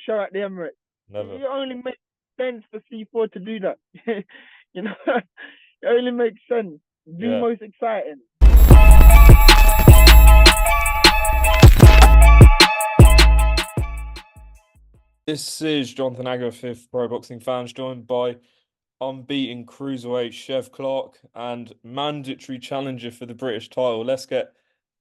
show at the Emirates. Never. It only makes sense for C4 to do that. You know, it only makes sense. The Yeah. most exciting. This is Jonathan Agger, fifth pro boxing fans, joined by unbeaten cruiserweight Chev Clarke and mandatory challenger for the British title. Let's get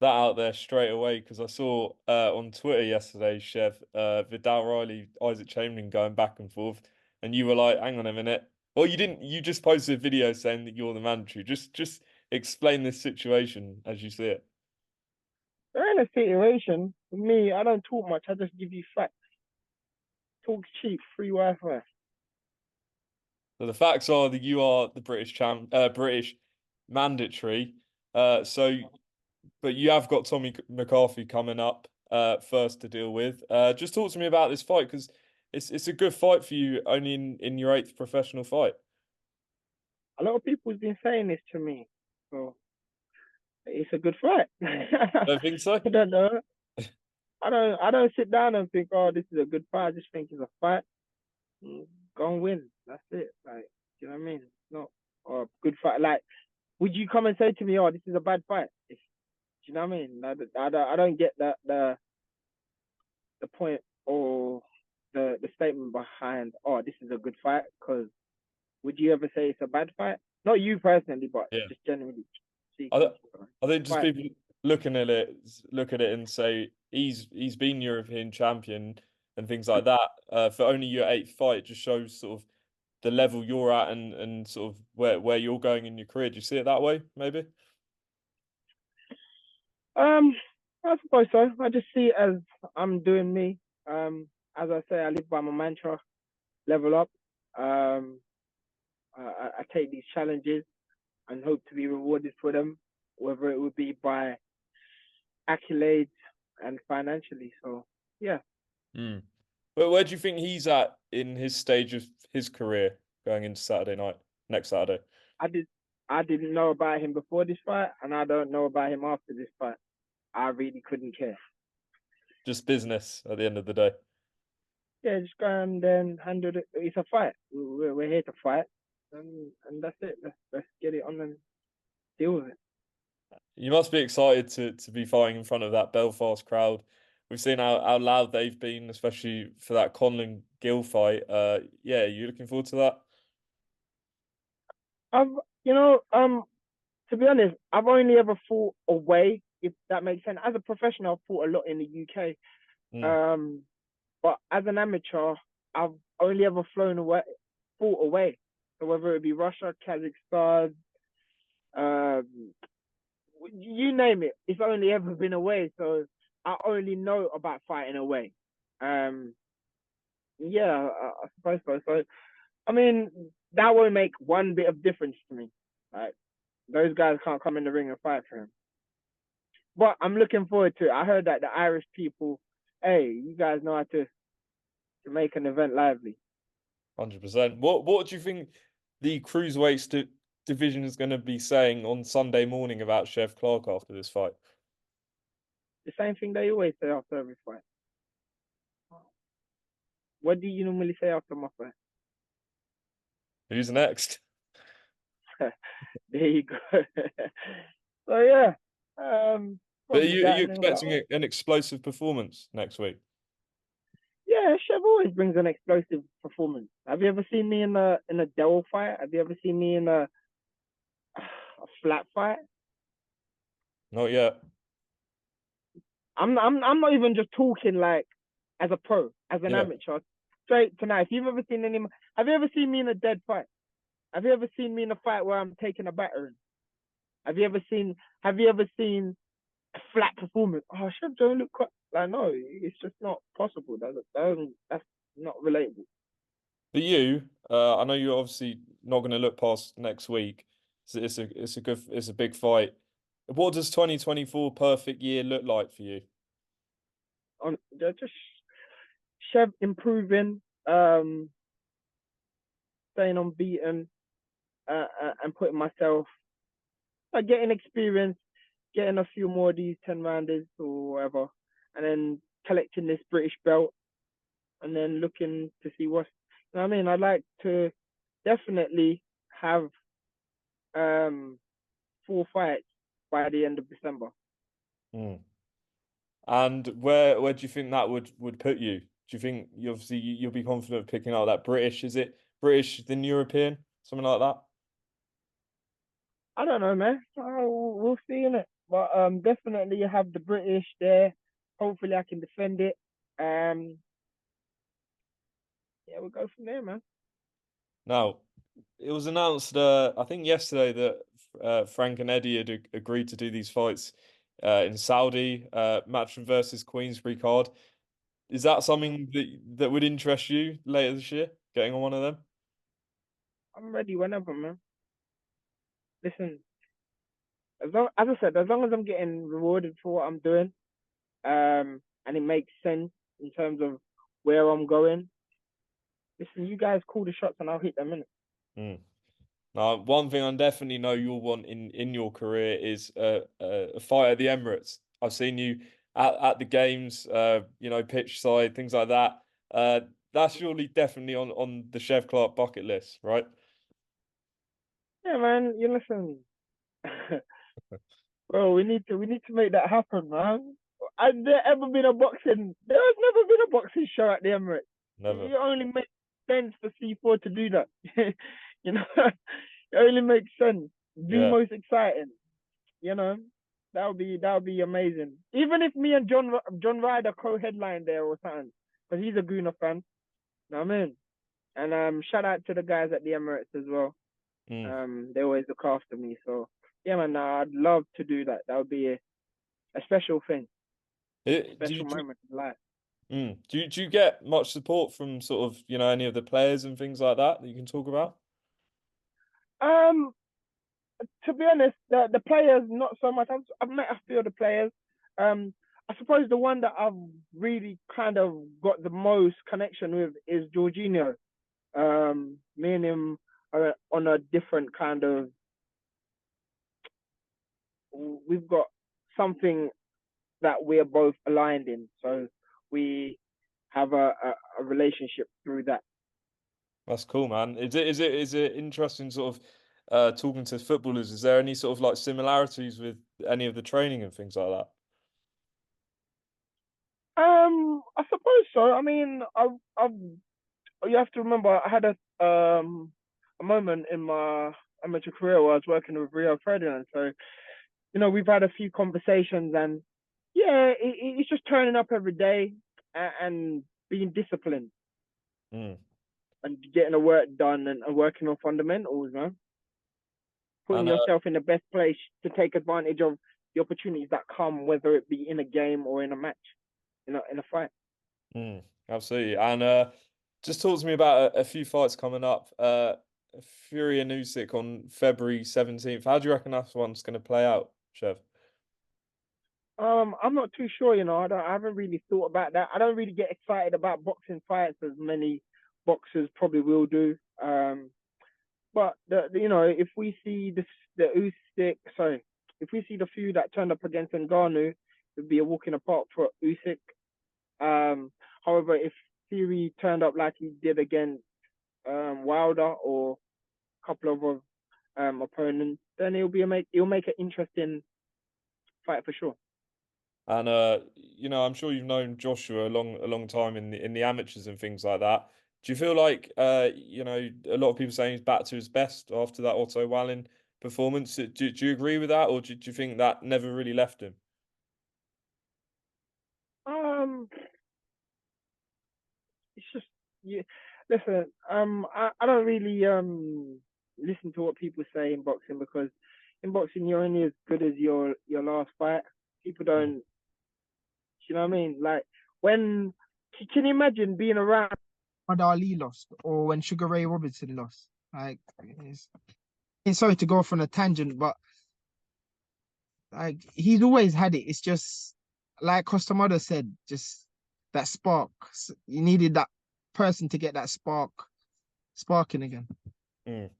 that out there straight away because I saw on Twitter yesterday, Chev, Vidal Riley, Isaac Chamberlain going back and forth, and you were like, "Hang on a minute." Well, you didn't. You just posted a video saying that you're the mandatory. Just explain this situation as you see it. They're in a situation. For me, I don't talk much. I just give you facts. Talk cheap, free Wi-Fi. So the facts are that you are the British mandatory. So but you have got Tommy McCarthy coming up first to deal with. Just talk to me about this fight because it's a good fight for you only in your eighth professional fight. A lot of people's been saying this to me, so it's a good fight. Don't think so? I don't know. I don't sit down and think, oh, this is a good fight. I just think it's a fight. Go and win. That's it. Like, do you know what I mean? It's not a good fight. Like, would you come and say to me, oh, this is a bad fight? Do you know what I mean? I don't get the point or the statement behind, oh, this is a good fight. Because would you ever say it's a bad fight? Not you personally, but Yeah. just generally I, speaking. th- I think just Fight. people look at it and say he's been European champion and things like that. For only your eighth fight just shows sort of the level you're at and sort of where you're going in your career. Do you see it that way, maybe? Um, I suppose so. I just see it as I'm doing me. As I say, I live by my mantra, level up. Um, I take these challenges and hope to be rewarded for them, whether it would be by accolades and financially. So yeah, Mm. But where do you think he's at in his stage of his career going into Saturday night, next Saturday? I did. I didn't know about him before this fight, and I don't know about him after this fight. I really couldn't care. Just business at the end of the day. Yeah, just go and then handle it. It's a fight. We're here to fight, and that's it. Let's get it on and deal with it. You must be excited to be fighting in front of that Belfast crowd. We've seen how loud they've been, especially for that Conlan Gill fight. Yeah, you looking forward to that? I've, you know, to be honest, I've only ever fought away, if that makes sense. As a professional, I've fought a lot in the UK. Mm. Um, but as an amateur, I've only ever fought away. So whether it be Russia, Kazakhstan, um, you name it, it's only ever been away. So I only know about fighting away. Um, yeah, I suppose so. So I mean, that won't make one bit of difference to me. Like those guys can't come in the ring and fight for him. But I'm looking forward to it. I heard that the Irish people, hey, you guys know how to make an event lively. 100%. What do you think the cruiserweight division is going to be saying on Sunday morning about Chef Clark after this fight? The same thing they always say after every fight. What do you normally say after my fight? Who's next? There you go. So yeah, But are probably you that, and then like, expecting an explosive performance next week? yeah, Chev always brings an explosive performance. Have you ever seen me in a Dell fight? Have you ever seen me in a flat fight? Not yet. I'm not even just talking like as a pro, as an Yeah. amateur. Straight tonight. If you've ever seen have you ever seen me in a dead fight? Have you ever seen me in a fight where I'm taking a battering? Have you ever seen? Have you ever seen a flat performance? Oh, Chef don't look quite like no. It's just not possible. That's not relatable. For you, I know you're obviously not going to look past next week. It's a big fight. What does 2024 perfect year look like for you? They're just Chef improving, staying unbeaten, and putting myself, getting experience, getting a few more of these 10 rounders or whatever, and then collecting this British belt. and then looking to see what's. You know what I mean? I'd like to definitely have um 4 fights by the end of December. Mm. And where do you think that would put you? Do you think you'll be confident of picking out that British? Is it British then European, something like that? I don't know, man. We'll see in it, but definitely have the British there. Hopefully, I can defend it. Um, yeah, we'll go from there, man. Now, it was announced, I think yesterday that Frank and Eddie had agreed to do these fights in Saudi, Matchroom versus Queensberry card. Is that something that would interest you later this year, getting on one of them? I'm ready whenever, man. Listen, as I said, as long as I'm getting rewarded for what I'm doing, and it makes sense in terms of where I'm going. Listen, you guys call the shots and I'll hit them in. Mm. Now, one thing I definitely know you'll want in your career is a fight at the Emirates. I've seen you at the games, pitch side, things like that. That's surely definitely on the Chev Clarke bucket list, right? Yeah, man. You listen. Bro, we need to make that happen, man. Has there ever been a boxing? There has never been a boxing show at the Emirates. Never. It only makes sense for C4 to do that. You know, it only makes sense. The Yeah. most exciting. You know, that would be amazing. Even if me and John Ryder co-headline there or something, because he's a Guna fan. You know what I mean? And shout out to the guys at the Emirates as well. Mm. They always look after me. So yeah, man, I'd love to do that. That would be a special thing, a It- do you, special do, moment in life. do you get much support from sort of, any of the players and things like that you can talk about? Um, to be honest, the players not so much. I've met a few of the players. I suppose the one that I've really kind of got the most connection with is Jorginho. Me and him are on a different kind of. We've got something that we're both aligned in, so we have a relationship through that. That's cool, man. Is it interesting sort of talking to footballers? Is there any sort of like similarities with any of the training and things like that? I suppose so. I mean, I've you have to remember I had a moment in my amateur career where I was working with Rio Ferdinand. So we've had a few conversations, and yeah, it's just turning up every day and being disciplined Mm. and getting the work done and working on fundamentals, man. Putting And yourself in the best place to take advantage of the opportunities that come, whether it be in a game or in a match, in a fight. absolutely. And just talk to me about a few fights coming up. Fury and Usyk on February 17th. How do you reckon that one's going to play out, Chev? I'm not too sure. I haven't really thought about that. I don't really get excited about boxing fights as many boxers probably will do. But if we see the Usyk, sorry, if we see the few that turned up against Ngannou, it would be a walk in the park for Usyk. However, if Fury turned up like he did against Wilder or a couple of opponents, then it'll make an interesting fight for sure. And I'm sure you've known Joshua a long time in the amateurs and things like that. Do you feel like a lot of people saying he's back to his best after that Otto Wallin performance? Do you agree with that, or do you think that never really left him? Um, it's just yeah. Listen, I don't really listen to what people say in boxing because in boxing you're only as good as your last fight. People Mm. don't, you know what I mean? Like when can you imagine being around Muhammad Ali lost or when Sugar Ray Robinson lost? Like, sorry to go off on a tangent, but like he's always had it. It's just like Costamado said, just that spark. You needed that person to get that sparking again. Mm.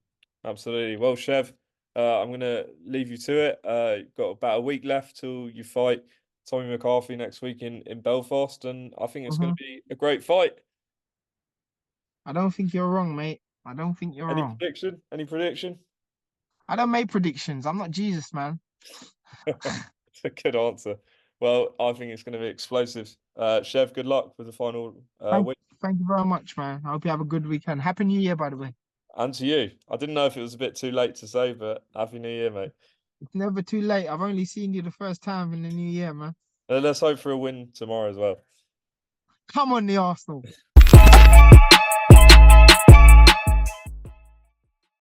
Absolutely. Well, Chev, I'm gonna leave you to it. You've got about a week left till you fight Tommy McCarthy next week in Belfast, and I think it's gonna Mhm. be a great fight. I don't think you're wrong, mate. I don't think you're Any wrong. prediction? Any prediction? I don't make predictions. I'm not Jesus, man. It's a good answer. Well, I think it's going to be explosive. Chev, good luck with the final Thank, week. thank you very much, man. I hope you have a good weekend. Happy New Year, by the way. And to you. I didn't know if it was a bit too late to say, but Happy New Year, mate. It's never too late. I've only seen you the first time in the new year, man. Let's hope for a win tomorrow as well. Come on, the Arsenal.